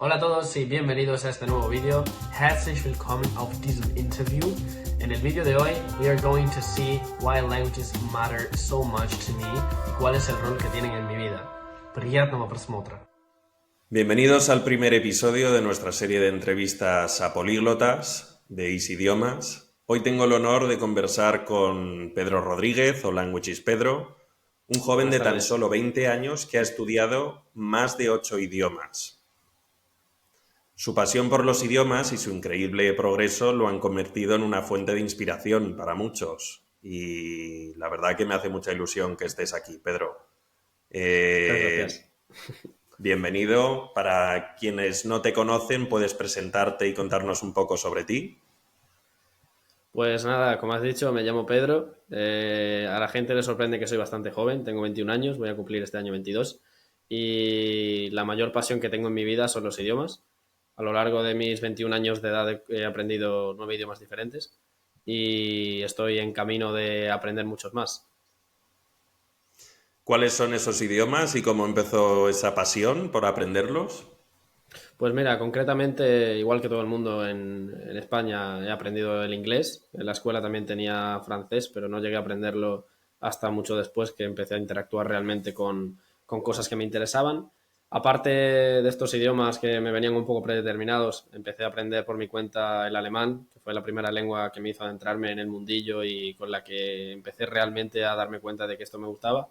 Hola a todos y bienvenidos a este nuevo vídeo. Herzlich willkommen auf diesem Interview. En el vídeo de hoy, we are going to see why languages matter so much to me y cuál es el rol que tienen en mi vida. Приятного просмотра. Bienvenidos al primer episodio de nuestra serie de entrevistas a políglotas de Easy Idiomas. Hoy tengo el honor de conversar con Pedro Rodríguez, o Languages Pedro, un joven Buenas de tan tardes. solo 20 años que ha estudiado más de 8 idiomas. Su pasión por los idiomas y su increíble progreso lo han convertido en una fuente de inspiración para muchos. Y la verdad que me hace mucha ilusión que estés aquí, Pedro. Muchas gracias. Bienvenido. Para quienes no te conocen, ¿puedes presentarte y contarnos un poco sobre ti? Pues nada, como has dicho, me llamo Pedro. A la gente le sorprende que soy bastante joven, tengo 21 años, voy a cumplir este año 22. Y la mayor pasión que tengo en mi vida son los idiomas. A lo largo de mis 21 años de edad he aprendido 9 idiomas diferentes y estoy en camino de aprender muchos más. ¿Cuáles son esos idiomas y cómo empezó esa pasión por aprenderlos? Pues mira, concretamente, igual que todo el mundo en España, he aprendido el inglés. En la escuela también tenía francés, pero no llegué a aprenderlo hasta mucho después que empecé a interactuar realmente con cosas que me interesaban. Aparte de estos idiomas que me venían un poco predeterminados, empecé a aprender por mi cuenta el alemán, que fue la primera lengua que me hizo adentrarme en el mundillo y con la que empecé realmente a darme cuenta de que esto me gustaba.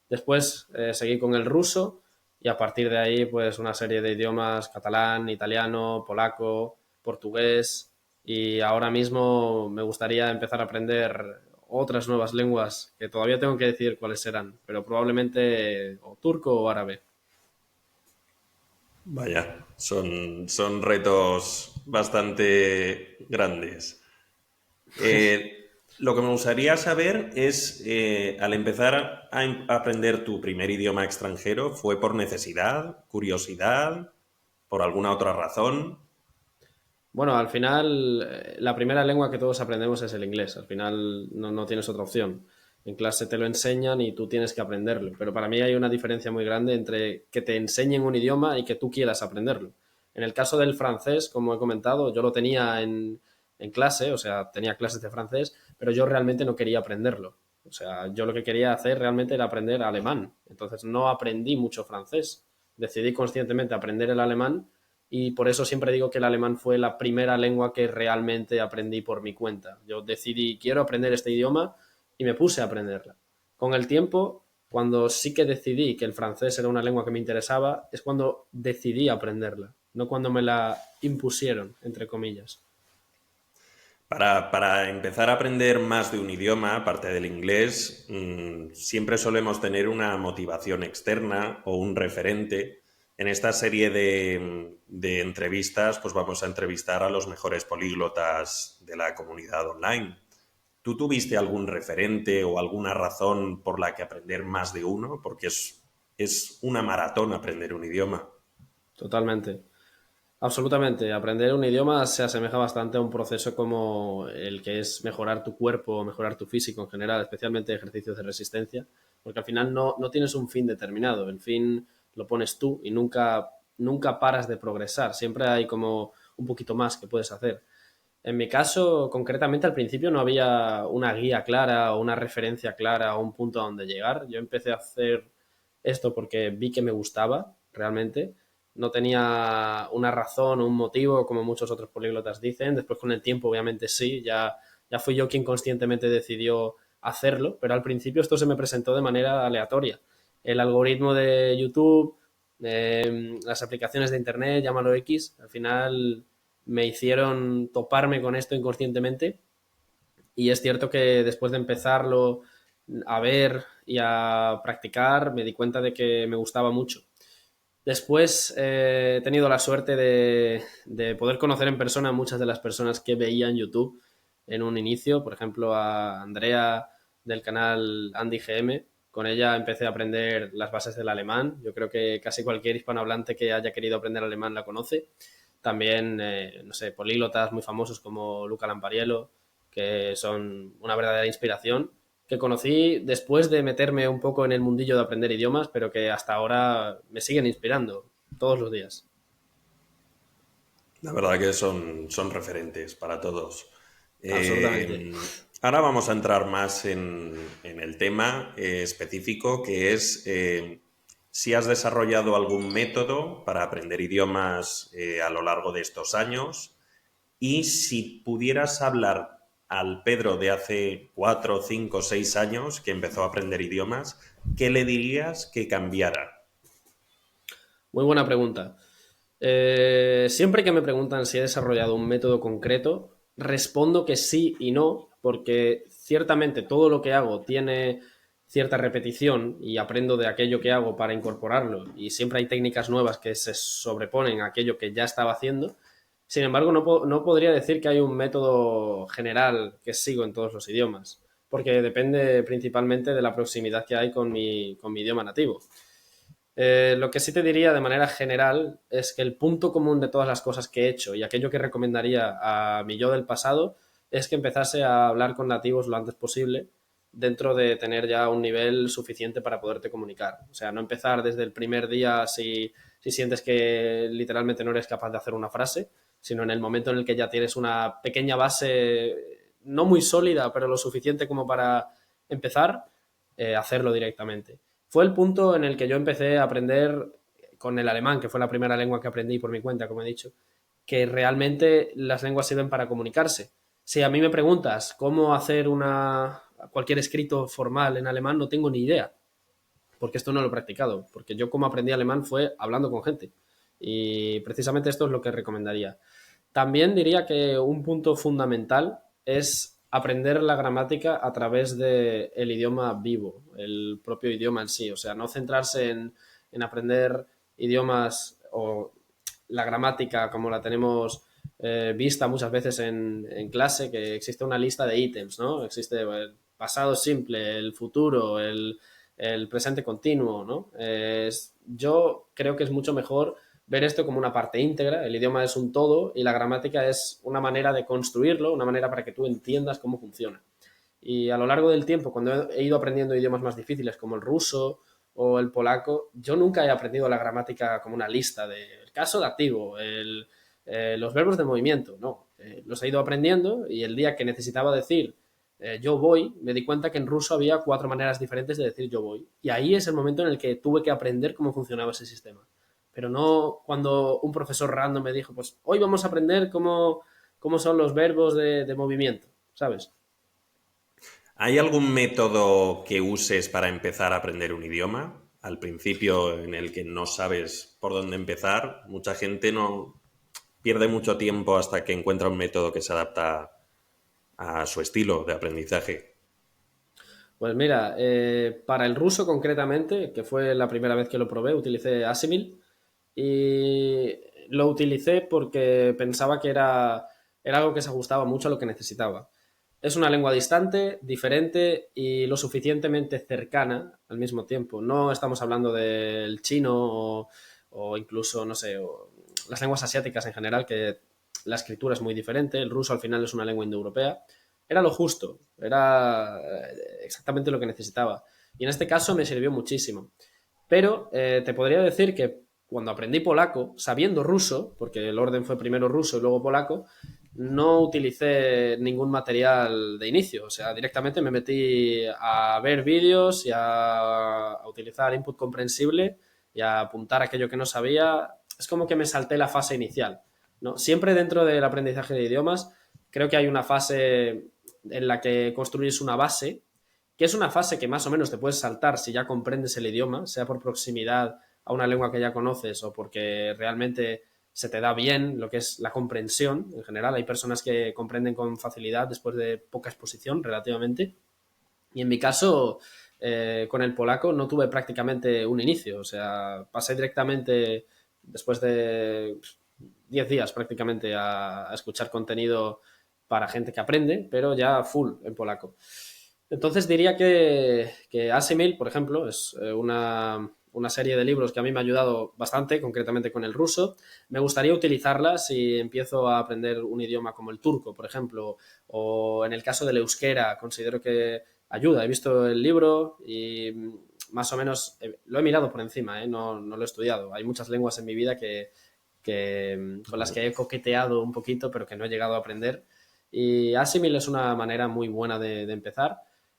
Después seguí con el ruso y a partir de ahí pues una serie de idiomas: catalán, italiano, polaco, portugués, y ahora mismo me gustaría empezar a aprender otras nuevas lenguas que todavía tengo que decir cuáles serán, pero probablemente o turco o árabe. Vaya, son retos bastante grandes. Lo que me gustaría saber es, al empezar a aprender tu primer idioma extranjero, ¿fue por necesidad, curiosidad, por alguna otra razón? Bueno, al final la primera lengua que todos aprendemos es el inglés. Al final no tienes otra opción. En clase te lo enseñan y tú tienes que aprenderlo. Pero para mí hay una diferencia muy grande entre que te enseñen un idioma y que tú quieras aprenderlo. En el caso del francés, como he comentado, yo lo tenía en clase, o sea, tenía clases de francés, pero yo realmente no quería aprenderlo. O sea, yo lo que quería hacer realmente era aprender alemán. Entonces no aprendí mucho francés. Decidí conscientemente aprender el alemán y por eso siempre digo que el alemán fue la primera lengua que realmente aprendí por mi cuenta. Yo decidí, quiero aprender este idioma y me puse a aprenderla. Con el tiempo, cuando sí que decidí que el francés era una lengua que me interesaba, es cuando decidí aprenderla, no cuando me la impusieron, entre comillas. Para empezar a aprender más de un idioma, aparte del inglés, siempre solemos tener una motivación externa o un referente. En esta serie de entrevistas, pues vamos a entrevistar a los mejores políglotas de la comunidad online. ¿Tú tuviste algún referente o alguna razón por la que aprender más de uno? Porque es una maratón aprender un idioma. Totalmente. Absolutamente. Aprender un idioma se asemeja bastante a un proceso como el que es mejorar tu cuerpo, mejorar tu físico en general, especialmente ejercicios de resistencia, porque al final no tienes un fin determinado. El fin lo pones tú y nunca paras de progresar. Siempre hay como un poquito más que puedes hacer. En mi caso, concretamente, al principio no había una guía clara o una referencia clara o un punto a donde llegar. Yo empecé a hacer esto porque vi que me gustaba realmente. No tenía una razón o un motivo, como muchos otros políglotas dicen. Después, con el tiempo, obviamente sí, ya fui yo quien conscientemente decidió hacerlo, pero al principio esto se me presentó de manera aleatoria. El algoritmo de YouTube, las aplicaciones de Internet, llámalo X, al final me hicieron toparme con esto inconscientemente, y es cierto que después de empezarlo a ver y a practicar me di cuenta de que me gustaba mucho. Después he tenido la suerte de poder conocer en persona a muchas de las personas que veía en YouTube en un inicio, por ejemplo a Andrea del canal Andy GM. Con ella empecé a aprender las bases del alemán. Yo creo que casi cualquier hispanohablante que haya querido aprender alemán la conoce. También, no sé, políglotas muy famosos como Luca Lampariello, que son una verdadera inspiración, que conocí después de meterme un poco en el mundillo de aprender idiomas, pero que hasta ahora me siguen inspirando todos los días. La verdad que son referentes para todos. Absolutamente. Ahora vamos a entrar más en el tema específico, que es si has desarrollado algún método para aprender idiomas a lo largo de estos años y si pudieras hablar al Pedro de hace 4, 5, 6 años que empezó a aprender idiomas, ¿qué le dirías que cambiara? Muy buena pregunta. Siempre que me preguntan si he desarrollado un método concreto, respondo que sí y no, porque ciertamente todo lo que hago tiene cierta repetición y aprendo de aquello que hago para incorporarlo y siempre hay técnicas nuevas que se sobreponen a aquello que ya estaba haciendo. Sin embargo, no podría decir que hay un método general que sigo en todos los idiomas, porque depende principalmente de la proximidad que hay con mi idioma nativo. Lo que sí te diría de manera general es que el punto común de todas las cosas que he hecho y aquello que recomendaría a mi yo del pasado es que empezase a hablar con nativos lo antes posible dentro de tener ya un nivel suficiente para poderte comunicar. O sea, no empezar desde el primer día si sientes que literalmente no eres capaz de hacer una frase, sino en el momento en el que ya tienes una pequeña base, no muy sólida, pero lo suficiente como para empezar, hacerlo directamente. Fue el punto en el que yo empecé a aprender con el alemán, que fue la primera lengua que aprendí por mi cuenta, como he dicho, que realmente las lenguas sirven para comunicarse. Si a mí me preguntas cómo hacer cualquier escrito formal en alemán, no tengo ni idea, porque esto no lo he practicado, porque yo como aprendí alemán fue hablando con gente. Y precisamente esto es lo que recomendaría. También diría que un punto fundamental es aprender la gramática a través del idioma vivo, el propio idioma en sí. O sea, no centrarse en aprender idiomas o la gramática como la tenemos vista muchas veces en clase, que existe una lista de ítems, ¿no? Existe el pasado simple, el futuro, el presente continuo, ¿no? Yo creo que es mucho mejor ver esto como una parte íntegra, el idioma es un todo y la gramática es una manera de construirlo, una manera para que tú entiendas cómo funciona. Y a lo largo del tiempo, cuando he ido aprendiendo idiomas más difíciles como el ruso o el polaco, yo nunca he aprendido la gramática como una lista de el caso dativo, los verbos de movimiento, no. Los he ido aprendiendo y el día que necesitaba decir yo voy, me di cuenta que en ruso había 4 maneras diferentes de decir yo voy. Y ahí es el momento en el que tuve que aprender cómo funcionaba ese sistema. Pero no cuando un profesor random me dijo, pues hoy vamos a aprender cómo son los verbos de movimiento, ¿sabes? ¿Hay algún método que uses para empezar a aprender un idioma? Al principio en el que no sabes por dónde empezar, mucha gente no pierde mucho tiempo hasta que encuentra un método que se adapta a su estilo de aprendizaje. Pues mira, para el ruso concretamente, que fue la primera vez que lo probé, utilicé Asimil y lo utilicé porque pensaba que era algo que se ajustaba mucho a lo que necesitaba. Es una lengua distante, diferente y lo suficientemente cercana al mismo tiempo. No estamos hablando del chino o incluso, no sé, o las lenguas asiáticas en general, que la escritura es muy diferente. El ruso al final es una lengua indoeuropea. Era lo justo, era exactamente lo que necesitaba. Y en este caso me sirvió muchísimo. Pero te podría decir que cuando aprendí polaco, sabiendo ruso, porque el orden fue primero ruso y luego polaco, no utilicé ningún material de inicio. O sea, directamente me metí a ver vídeos y a utilizar input comprensible y a apuntar aquello que no sabía. Es como que me salté la fase inicial, ¿no? Siempre dentro del aprendizaje de idiomas, creo que hay una fase en la que construyes una base, que es una fase que más o menos te puedes saltar si ya comprendes el idioma, sea por proximidad a una lengua que ya conoces o porque realmente se te da bien lo que es la comprensión en general. Hay personas que comprenden con facilidad después de poca exposición relativamente. Y en mi caso, con el polaco no tuve prácticamente un inicio. O sea, pasé directamente después de 10 días prácticamente a escuchar contenido para gente que aprende, pero ya full en polaco. Entonces diría que Asimil, por ejemplo, es una serie de libros que a mí me ha ayudado bastante, concretamente con el ruso. Me gustaría utilizarla si empiezo a aprender un idioma como el turco, por ejemplo, o en el caso del euskera, considero que ayuda. He visto el libro y más o menos lo he mirado por encima, ¿eh? No lo he estudiado. Hay muchas lenguas en mi vida con las que he coqueteado un poquito, pero que no he llegado a aprender. Y Assimil es una manera muy buena de empezar.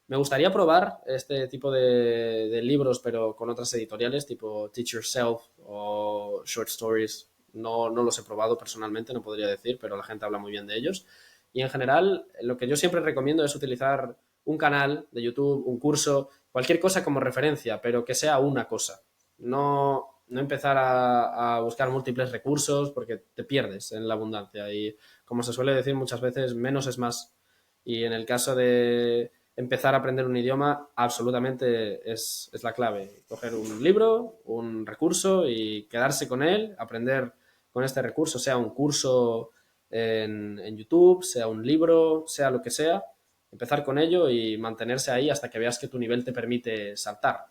Me gustaría probar este tipo de libros, pero con otras editoriales, tipo Teach Yourself o Short Stories. No los he probado personalmente, no podría decir, pero la gente habla muy bien de ellos. Y en general, lo que yo siempre recomiendo es utilizar un canal de YouTube, un curso, cualquier cosa como referencia, pero que sea una cosa. No empezar a buscar múltiples recursos porque te pierdes en la abundancia. Y como se suele decir muchas veces, menos es más. Y en el caso de empezar a aprender un idioma, absolutamente es la clave. Coger un libro, un recurso y quedarse con él, aprender con este recurso, sea un curso en YouTube, sea un libro, sea lo que sea, empezar con ello y mantenerse ahí hasta que veas que tu nivel te permite saltar.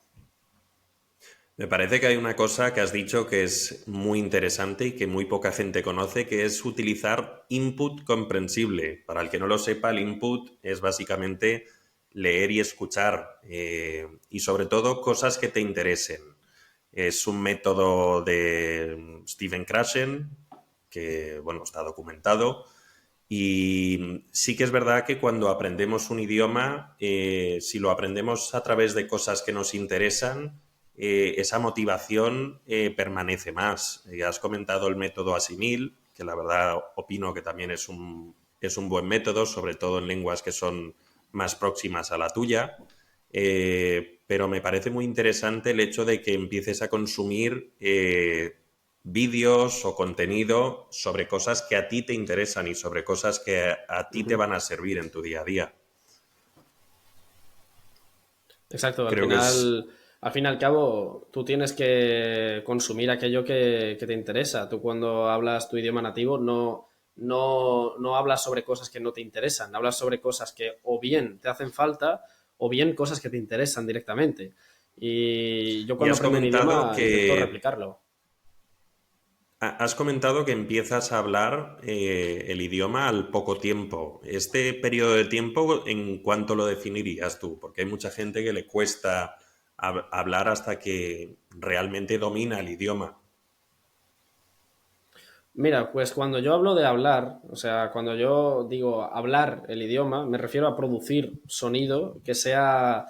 Me parece que hay una cosa que has dicho que es muy interesante y que muy poca gente conoce, que es utilizar input comprensible. Para el que no lo sepa, el input es básicamente leer y escuchar y sobre todo cosas que te interesen. Es un método de Stephen Krashen que, bueno, está documentado y sí que es verdad que cuando aprendemos un idioma, si lo aprendemos a través de cosas que nos interesan, esa motivación permanece más. Has comentado el método Asimil, que la verdad opino que también es un buen método, sobre todo en lenguas que son más próximas a la tuya. Pero me parece muy interesante el hecho de que empieces a consumir vídeos o contenido sobre cosas que a ti te interesan y sobre cosas que a ti te van a servir en tu día a día. Exacto, Creo que es... al fin y al cabo, tú tienes que consumir aquello que te interesa. Tú cuando hablas tu idioma nativo no hablas sobre cosas que no te interesan, hablas sobre cosas que o bien te hacen falta o bien cosas que te interesan directamente. Y yo Y cuando aprendo un idioma intento replicarlo. has comentado que empiezas a hablar el idioma al poco tiempo. Este periodo de tiempo, ¿en cuánto lo definirías tú? Porque hay mucha gente que le cuesta hablar hasta que realmente domina el idioma. Mira, pues cuando yo hablo de hablar, o sea, cuando yo digo hablar el idioma, me refiero a producir sonido que sea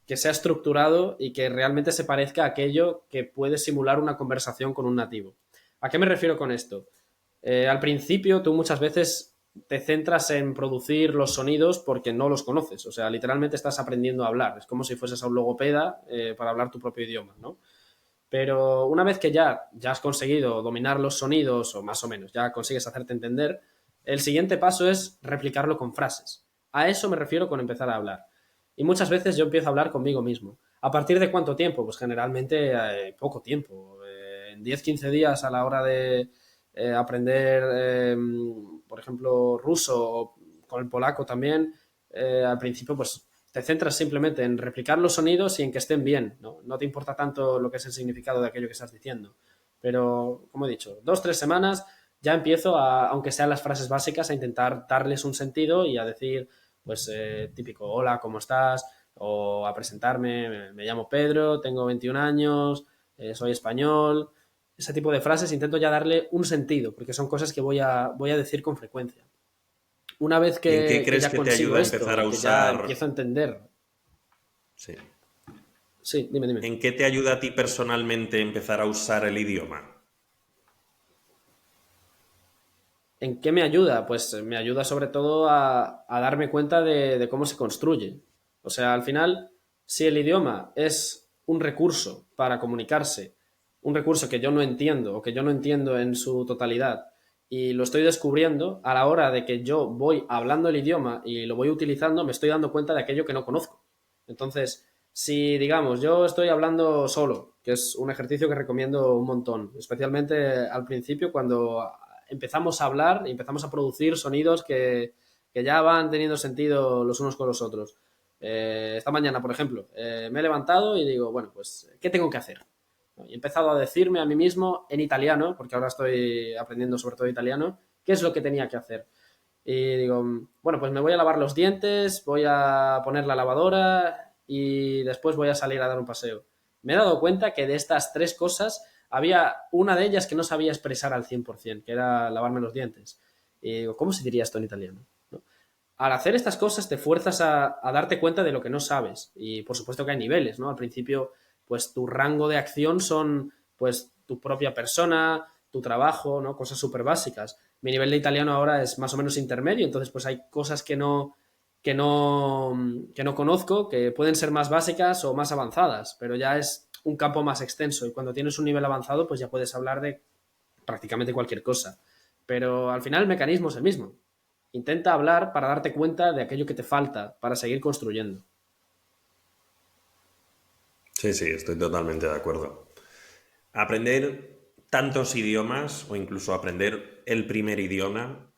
estructurado y que realmente se parezca a aquello que puede simular una conversación con un nativo. ¿A qué me refiero con esto? Al principio tú muchas veces te centras en producir los sonidos porque no los conoces, o sea, literalmente estás aprendiendo a hablar, es como si fueses a un logopeda para hablar tu propio idioma, ¿no? Pero una vez que ya has conseguido dominar los sonidos, o más o menos, ya consigues hacerte entender, el siguiente paso es replicarlo con frases. A eso me refiero con empezar a hablar. Y muchas veces yo empiezo a hablar conmigo mismo. ¿A partir de cuánto tiempo? Pues generalmente poco tiempo. En 10-15 días a la hora de aprender, por ejemplo, ruso o con el polaco también, al principio pues te centras simplemente en replicar los sonidos y en que estén bien, ¿no? No te importa tanto lo que es el significado de aquello que estás diciendo. Pero, como he dicho, 2-3 semanas ya empiezo, aunque sean las frases básicas, a intentar darles un sentido y a decir, pues, típico, hola, ¿cómo estás? O a presentarme, me llamo Pedro, tengo 21 años, soy español. Ese tipo de frases intento ya darle un sentido, porque son cosas que voy a decir con frecuencia. Una vez ¿Y en qué que crees ya que te consigo ayuda a esto empezar a y que ya usar? empiezo a entender. Sí. Sí, dime, dime. ¿En qué te ayuda a ti personalmente empezar a usar el idioma? ¿En qué me ayuda? Pues me ayuda sobre todo a darme cuenta de cómo se construye. O sea, al final, si el idioma es un recurso para comunicarse, un recurso que yo no entiendo o que yo no entiendo en su totalidad y lo estoy descubriendo, a la hora de que yo voy hablando el idioma y lo voy utilizando, me estoy dando cuenta de aquello que no conozco. Entonces, si digamos, yo estoy hablando solo, que es un ejercicio que recomiendo un montón, especialmente al principio cuando empezamos a hablar y empezamos a producir sonidos que ya van teniendo sentido los unos con los otros. Esta mañana, por ejemplo, me he levantado y digo, bueno, pues, ¿qué tengo que hacer? Y he empezado a decirme a mí mismo en italiano, porque ahora estoy aprendiendo sobre todo italiano, qué es lo que tenía que hacer. Y digo, bueno, pues me voy a lavar los dientes, voy a poner la lavadora y después voy a salir a dar un paseo. Me he dado cuenta que de estas tres cosas había una de ellas que no sabía expresar al 100%, que era lavarme los dientes. Y digo, ¿cómo se diría esto en italiano? ¿No? Al hacer estas cosas te fuerzas a darte cuenta de lo que no sabes. Y por supuesto que hay niveles, ¿no? Al principio, pues tu rango de acción son, pues, tu propia persona, tu trabajo, ¿no? Cosas súper básicas. Mi nivel de italiano ahora es más o menos intermedio, entonces pues hay cosas que no conozco, que pueden ser más básicas o más avanzadas, pero ya es un campo más extenso y cuando tienes un nivel avanzado pues ya puedes hablar de prácticamente cualquier cosa. Pero al final el mecanismo es el mismo. Intenta hablar para darte cuenta de aquello que te falta para seguir construyendo. Sí, sí, estoy totalmente de acuerdo. Aprender tantos idiomas o incluso aprender el primer idioma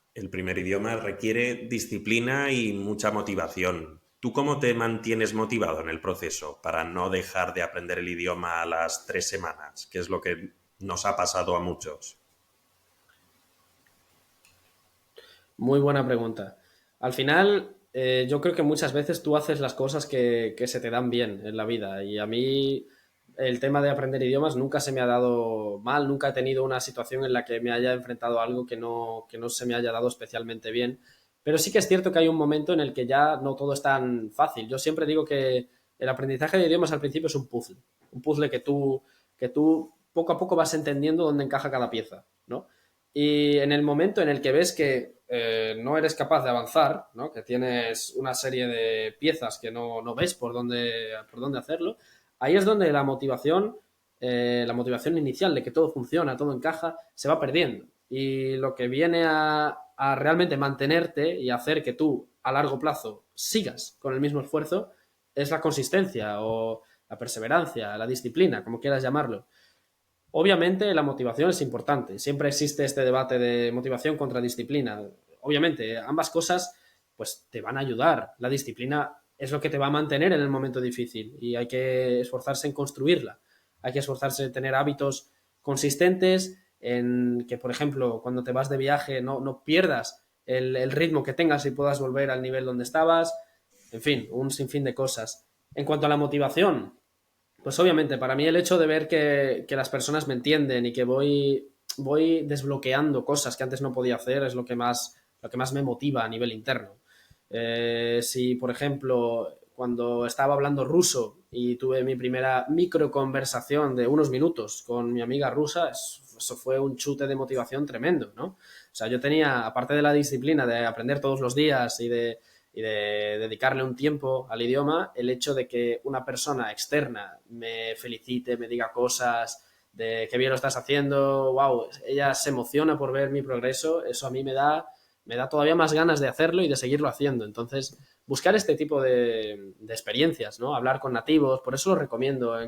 requiere disciplina y mucha motivación. ¿Tú cómo te mantienes motivado en el proceso para no dejar de aprender el idioma a las 3 semanas, que es lo que nos ha pasado a muchos? Muy buena pregunta. Al final, yo creo que muchas veces tú haces las cosas que se te dan bien en la vida. Y a mí el tema de aprender idiomas nunca se me ha dado mal, nunca he tenido una situación en la que me haya enfrentado a algo que no se me haya dado especialmente bien. Pero sí que es cierto que hay un momento en el que ya no todo es tan fácil. Yo siempre digo que el aprendizaje de idiomas al principio es un puzzle que tú poco a poco vas entendiendo dónde encaja cada pieza, ¿no? Y en el momento en el que ves que no eres capaz de avanzar, ¿no? Que tienes una serie de piezas que no ves por dónde hacerlo, ahí es donde la motivación inicial de que todo funciona, todo encaja, se va perdiendo. Y lo que viene a realmente mantenerte y hacer que tú a largo plazo sigas con el mismo esfuerzo es la consistencia o la perseverancia, la disciplina, como quieras llamarlo. Obviamente la motivación es importante. Siempre existe este debate de motivación contra disciplina. Obviamente, ambas cosas pues te van a ayudar. La disciplina es lo que te va a mantener en el momento difícil y hay que esforzarse en construirla. Hay que esforzarse en tener hábitos consistentes, en que, por ejemplo, cuando te vas de viaje no pierdas el ritmo que tengas y puedas volver al nivel donde estabas. En fin, un sinfín de cosas. En cuanto a la motivación, pues obviamente, para mí el hecho de ver que las personas me entienden y que voy desbloqueando cosas que antes no podía hacer es lo que más me motiva a nivel interno. Si, por ejemplo, cuando estaba hablando ruso y tuve mi primera microconversación de unos minutos con mi amiga rusa, eso fue un chute de motivación tremendo, ¿no? O sea, yo tenía, aparte de la disciplina de aprender todos los días y de dedicarle un tiempo al idioma, el hecho de que una persona externa me felicite, me diga cosas de qué bien lo estás haciendo, wow, ella se emociona por ver mi progreso, eso a mí me da todavía más ganas de hacerlo y de seguirlo haciendo. Entonces, buscar este tipo de experiencias, ¿no? Hablar con nativos, por eso lo recomiendo,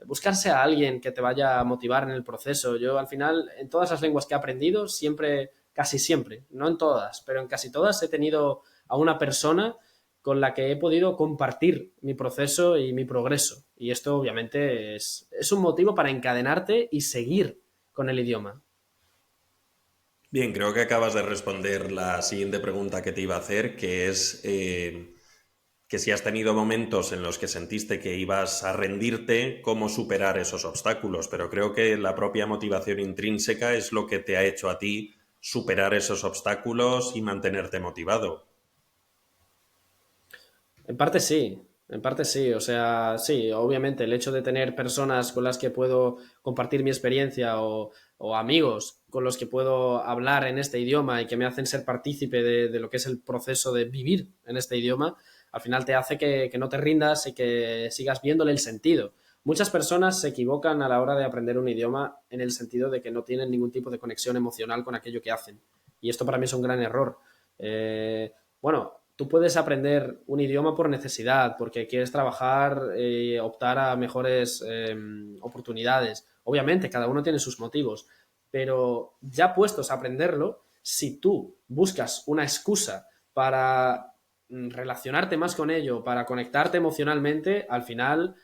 buscarse a alguien que te vaya a motivar en el proceso. Yo al final, en todas las lenguas que he aprendido, siempre, casi siempre, no en todas, pero en casi todas he tenido a una persona con la que he podido compartir mi proceso y mi progreso. Y esto obviamente es un motivo para encadenarte y seguir con el idioma. Bien, creo que acabas de responder la siguiente pregunta que te iba a hacer, que es que si has tenido momentos en los que sentiste que ibas a rendirte, cómo superar esos obstáculos. Pero creo que la propia motivación intrínseca es lo que te ha hecho a ti superar esos obstáculos y mantenerte motivado. En parte sí, o sea, sí, obviamente el hecho de tener personas con las que puedo compartir mi experiencia o amigos con los que puedo hablar en este idioma y que me hacen ser partícipe de lo que es el proceso de vivir en este idioma, al final te hace que no te rindas y que sigas viéndole el sentido. Muchas personas se equivocan a la hora de aprender un idioma en el sentido de que no tienen ningún tipo de conexión emocional con aquello que hacen. Y esto para mí es un gran error. Bueno, tú puedes aprender un idioma por necesidad, porque quieres trabajar y optar a mejores oportunidades. Obviamente, cada uno tiene sus motivos, pero ya puestos a aprenderlo, si tú buscas una excusa para relacionarte más con ello, para conectarte emocionalmente, al final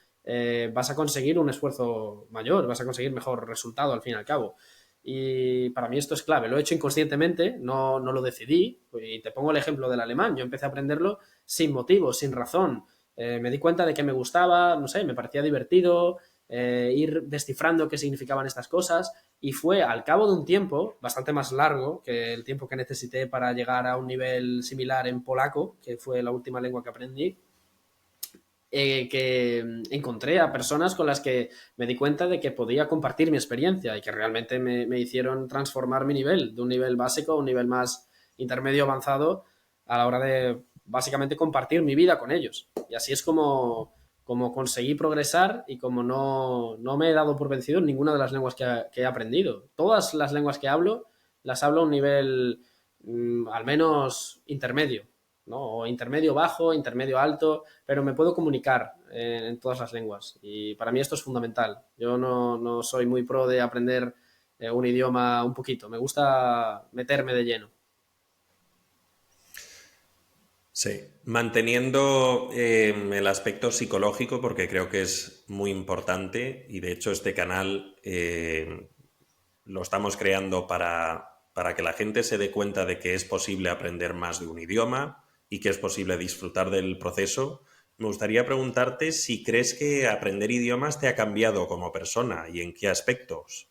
vas a conseguir un esfuerzo mayor, vas a conseguir mejor resultado al fin y al cabo. Y para mí esto es clave. Lo he hecho inconscientemente, no lo decidí. Y te pongo el ejemplo del alemán. Yo empecé a aprenderlo sin motivo, sin razón. Me di cuenta de que me gustaba, no sé, me parecía divertido. ir descifrando qué significaban estas cosas, y fue al cabo de un tiempo bastante más largo que el tiempo que necesité para llegar a un nivel similar en polaco, que fue la última lengua que aprendí, que encontré a personas con las que me di cuenta de que podía compartir mi experiencia y que realmente me hicieron transformar mi nivel, de un nivel básico a un nivel más intermedio avanzado, a la hora de básicamente compartir mi vida con ellos. Y así es como conseguí progresar, y como no me he dado por vencido en ninguna de las lenguas que he aprendido. Todas las lenguas que hablo, las hablo a un nivel al menos intermedio, ¿no? O intermedio bajo, intermedio alto, pero me puedo comunicar en todas las lenguas. Y para mí esto es fundamental. Yo no soy muy pro de aprender un idioma un poquito. Me gusta meterme de lleno. Sí, manteniendo el aspecto psicológico porque creo que es muy importante y de hecho este canal lo estamos creando para que la gente se dé cuenta de que es posible aprender más de un idioma y que es posible disfrutar del proceso. Me gustaría preguntarte si crees que aprender idiomas te ha cambiado como persona y en qué aspectos.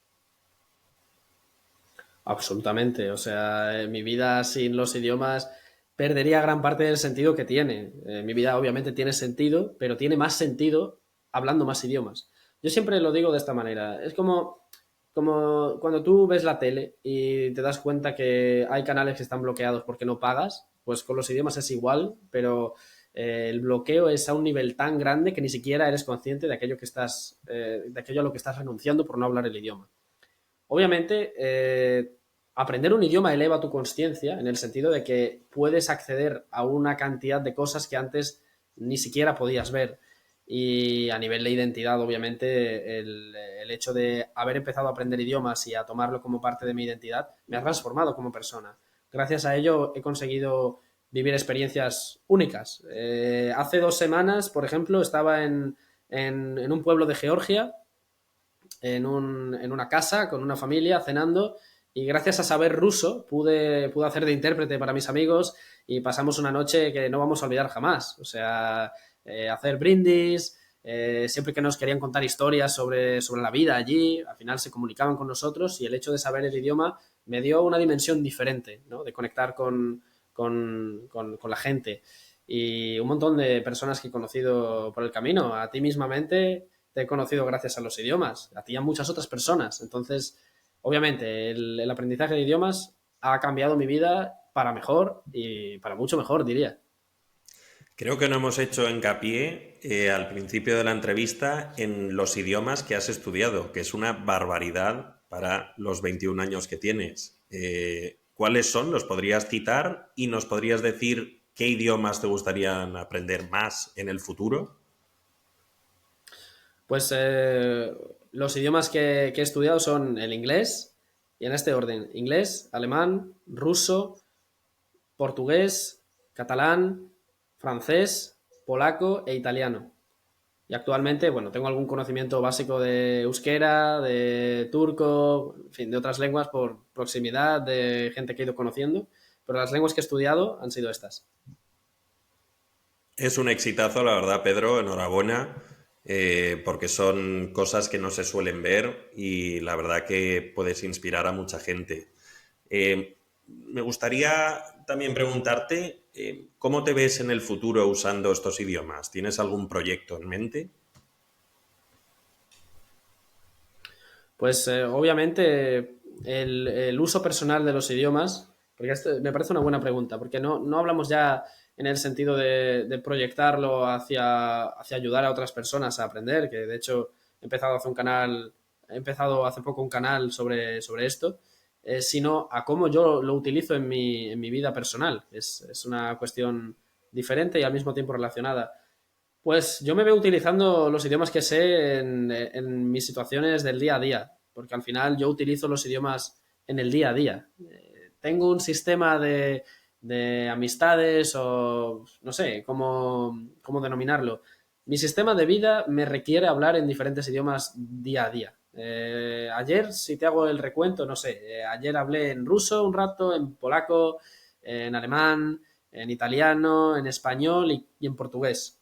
Absolutamente. O sea, mi vida sin los idiomas perdería gran parte del sentido que tiene. Mi vida obviamente tiene sentido, pero tiene más sentido hablando más idiomas. Yo siempre lo digo de esta manera. Es como cuando tú ves la tele y te das cuenta que hay canales que están bloqueados porque no pagas, pues con los idiomas es igual, pero el bloqueo es a un nivel tan grande que ni siquiera eres consciente de aquello de aquello a lo que estás renunciando por no hablar el idioma. Obviamente, aprender un idioma eleva tu conciencia en el sentido de que puedes acceder a una cantidad de cosas que antes ni siquiera podías ver. Y a nivel de identidad, obviamente, el hecho de haber empezado a aprender idiomas y a tomarlo como parte de mi identidad me ha transformado como persona. Gracias a ello he conseguido vivir experiencias únicas. Hace 2 semanas, por ejemplo, estaba en un pueblo de Georgia, en una casa con una familia cenando, y gracias a saber ruso pude hacer de intérprete para mis amigos, y pasamos una noche que no vamos a olvidar jamás. O sea, hacer brindis, siempre que nos querían contar historias sobre la vida allí, al final se comunicaban con nosotros, y el hecho de saber el idioma me dio una dimensión diferente, ¿no? De conectar con la gente. Y un montón de personas que he conocido por el camino, a ti mismamente te he conocido gracias a los idiomas, a ti y a muchas otras personas. Entonces, obviamente, el aprendizaje de idiomas ha cambiado mi vida para mejor, y para mucho mejor, diría. Creo que no hemos hecho hincapié al principio de la entrevista en los idiomas que has estudiado, que es una barbaridad para los 21 años que tienes. ¿Cuáles son? ¿Los podrías citar y nos podrías decir qué idiomas te gustarían aprender más en el futuro? Pues los idiomas que he estudiado son el inglés, y en este orden: inglés, alemán, ruso, portugués, catalán, francés, polaco e italiano. Y actualmente, bueno, tengo algún conocimiento básico de euskera, de turco, en fin, de otras lenguas por proximidad, de gente que he ido conociendo, pero las lenguas que he estudiado han sido estas. Es un exitazo, la verdad, Pedro, enhorabuena, porque son cosas que no se suelen ver y la verdad que puedes inspirar a mucha gente. Me gustaría también preguntarte, ¿cómo te ves en el futuro usando estos idiomas? ¿Tienes algún proyecto en mente? Pues obviamente el uso personal de los idiomas, porque esto me parece una buena pregunta, porque no hablamos ya en el sentido de proyectarlo hacia ayudar a otras personas a aprender, que de hecho he empezado hace poco un canal sobre esto, sino a cómo yo lo utilizo en mi vida personal. Es una cuestión diferente y al mismo tiempo relacionada. Pues yo me veo utilizando los idiomas que sé en mis situaciones del día a día, porque al final yo utilizo los idiomas en el día a día. Tengo un sistema de amistades, o no sé cómo denominarlo. Mi sistema de vida me requiere hablar en diferentes idiomas día a día. Ayer, si te hago el recuento, no sé, ayer hablé en ruso un rato, en polaco, en alemán, en italiano, en español y en portugués,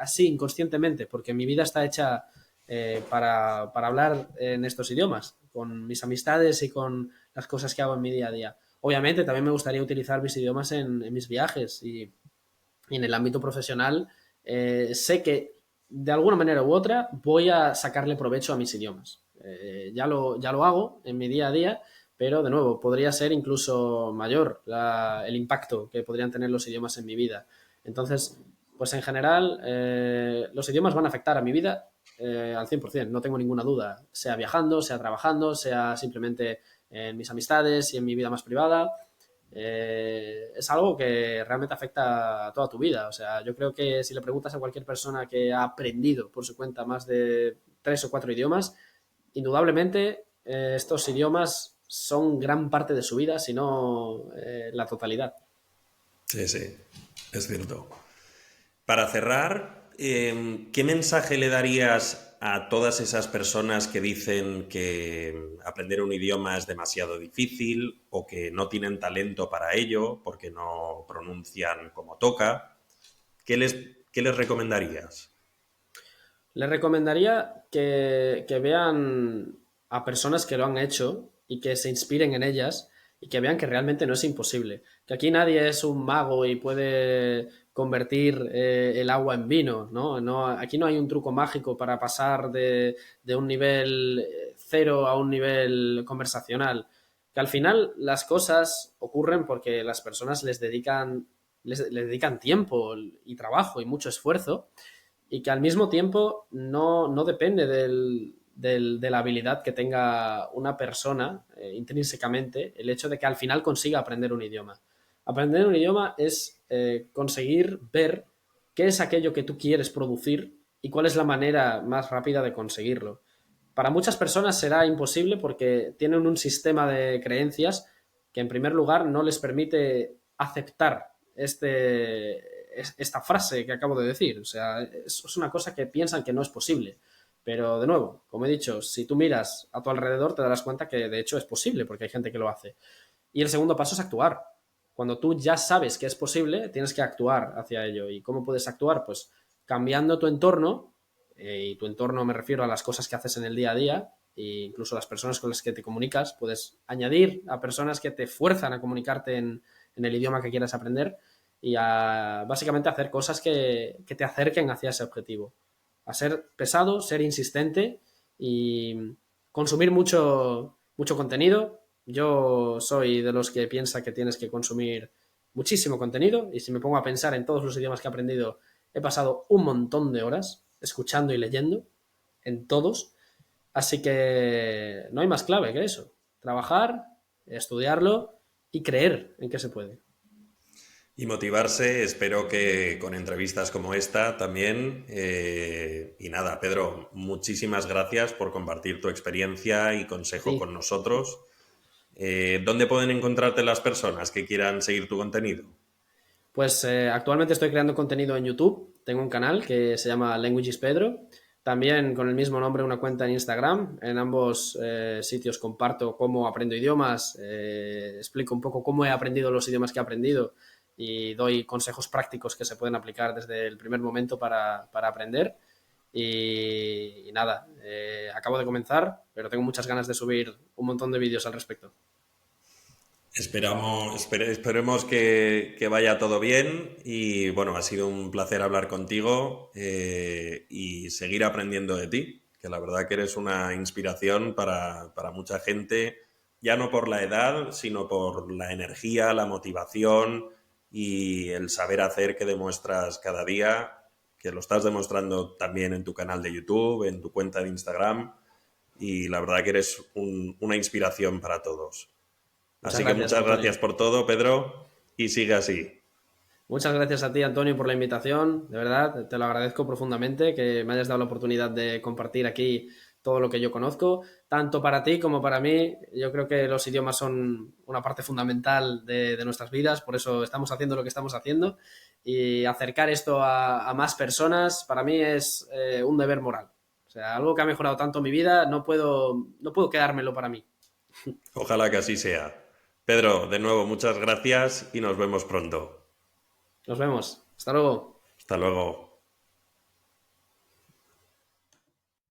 así inconscientemente, porque mi vida está hecha para hablar en estos idiomas, con mis amistades y con las cosas que hago en mi día a día. Obviamente también me gustaría utilizar mis idiomas en mis viajes y en el ámbito profesional. Sé que de alguna manera u otra voy a sacarle provecho a mis idiomas. Ya lo hago en mi día a día, pero de nuevo, podría ser incluso mayor el impacto que podrían tener los idiomas en mi vida. Entonces, pues en general, los idiomas van a afectar a mi vida al 100%, no tengo ninguna duda, sea viajando, sea trabajando, sea simplemente en mis amistades y en mi vida más privada. Es algo que realmente afecta a toda tu vida. O sea, yo creo que si le preguntas a cualquier persona que ha aprendido por su cuenta más de 3 o 4 idiomas, indudablemente estos idiomas son gran parte de su vida, si no la totalidad. Sí, sí, es cierto. Para cerrar, ¿qué mensaje le darías a todas esas personas que dicen que aprender un idioma es demasiado difícil o que no tienen talento para ello porque no pronuncian como toca? ¿Qué les, qué les recomendarías? Les recomendaría que vean a personas que lo han hecho y que se inspiren en ellas y que vean que realmente no es imposible. Que aquí nadie es un mago y puede convertir el agua en vino, ¿no? Aquí no hay un truco mágico para pasar de un nivel cero a un nivel conversacional. Que al final las cosas ocurren porque las personas les dedican tiempo y trabajo y mucho esfuerzo y que al mismo tiempo no depende de la habilidad que tenga una persona intrínsecamente el hecho de que al final consiga aprender un idioma. Aprender un idioma es conseguir ver qué es aquello que tú quieres producir y cuál es la manera más rápida de conseguirlo. Para muchas personas será imposible porque tienen un sistema de creencias que en primer lugar no les permite aceptar esta frase que acabo de decir. O sea, es una cosa que piensan que no es posible. Pero de nuevo, como he dicho, si tú miras a tu alrededor te darás cuenta que de hecho es posible porque hay gente que lo hace. Y el segundo paso es actuar. Cuando tú ya sabes que es posible, tienes que actuar hacia ello. ¿Y cómo puedes actuar? Pues cambiando tu entorno, y tu entorno me refiero a las cosas que haces en el día a día, e incluso las personas con las que te comunicas, puedes añadir a personas que te fuerzan a comunicarte en el idioma que quieras aprender y a básicamente hacer cosas que te acerquen hacia ese objetivo. A ser pesado, ser insistente y consumir mucho contenido. Yo soy de los que piensa que tienes que consumir muchísimo contenido y si me pongo a pensar en todos los idiomas que he aprendido, he pasado un montón de horas escuchando y leyendo en todos. Así que no hay más clave que eso. Trabajar, estudiarlo y creer en que se puede. Y motivarse, espero que con entrevistas como esta también. Y nada, Pedro, muchísimas gracias por compartir tu experiencia y A consejo ti. con nosotros. ¿Dónde pueden encontrarte las personas que quieran seguir tu contenido? Pues actualmente estoy creando contenido en YouTube. Tengo un canal que se llama Languages Pedro. También con el mismo nombre una cuenta en Instagram. En ambos sitios comparto cómo aprendo idiomas, explico un poco cómo he aprendido los idiomas que he aprendido y doy consejos prácticos que se pueden aplicar desde el primer momento para aprender. Y nada, acabo de comenzar, pero tengo muchas ganas de subir un montón de vídeos al respecto. Esperemos que vaya todo bien y bueno, ha sido un placer hablar contigo y seguir aprendiendo de ti, que la verdad que eres una inspiración para mucha gente, ya no por la edad, sino por la energía, la motivación y el saber hacer que demuestras cada día, que lo estás demostrando también en tu canal de YouTube, en tu cuenta de Instagram y la verdad que eres una inspiración para todos. Muchas Así que gracias, muchas gracias Antonio. por todo, Pedro, y sigue así. Muchas gracias a ti, Antonio, por la invitación. De verdad, te lo agradezco profundamente que me hayas dado la oportunidad de compartir aquí todo lo que yo conozco. Tanto para ti como para mí, yo creo que los idiomas son una parte fundamental de nuestras vidas, por eso estamos haciendo lo que estamos haciendo. Y acercar esto a más personas para mí es un deber moral. O sea, algo que ha mejorado tanto mi vida, no puedo quedármelo para mí. Ojalá que así sea. Pedro, de nuevo, muchas gracias y nos vemos pronto. Nos vemos. Hasta luego. Hasta luego.